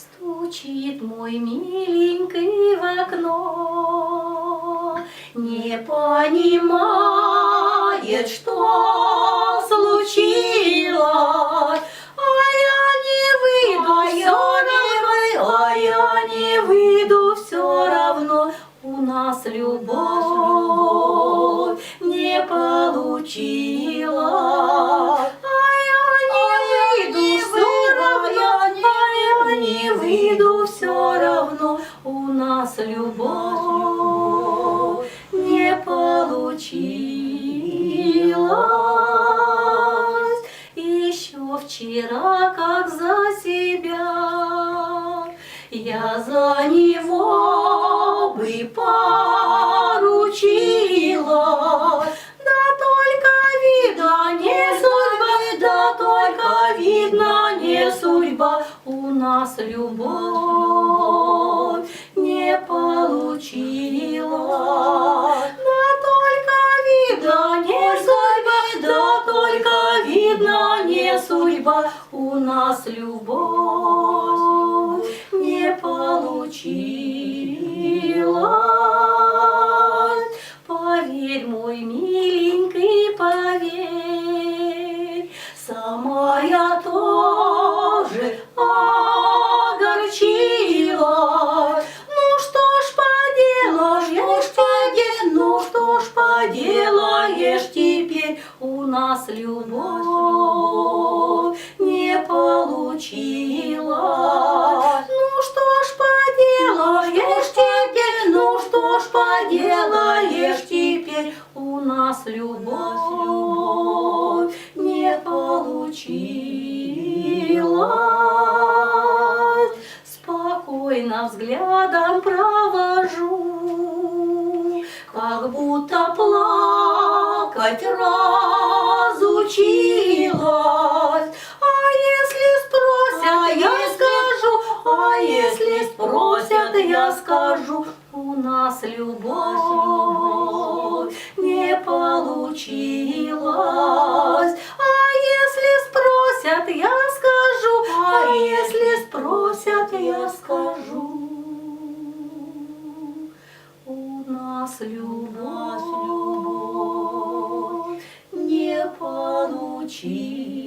Стучит мой миленький в окно, не понимает, что случилось, я не выйду все равно, у нас любовь не получилась. Выйду все равно, у нас любовь не получилась. Еще вчера, как за себя, я за него бы поручилась. Да только видно не судьба, да только видно не судьба, у нас любовь не получилась. Да только видно не судьба, да только видно не судьба, у нас любовь не получилась. Поверь, мой миленький, поверь, сама я тоже огорчилась. Ну что ж поделаешь теперь, у нас любовь не получилась. Ну что ж поделаешь теперь, у нас любовь не получилась. Спокойно взглядом провожу, как будто плакать разучилась. Если спросят, я скажу, у нас любовь не получилась. Если спросят, я скажу, у нас любовь не получилась.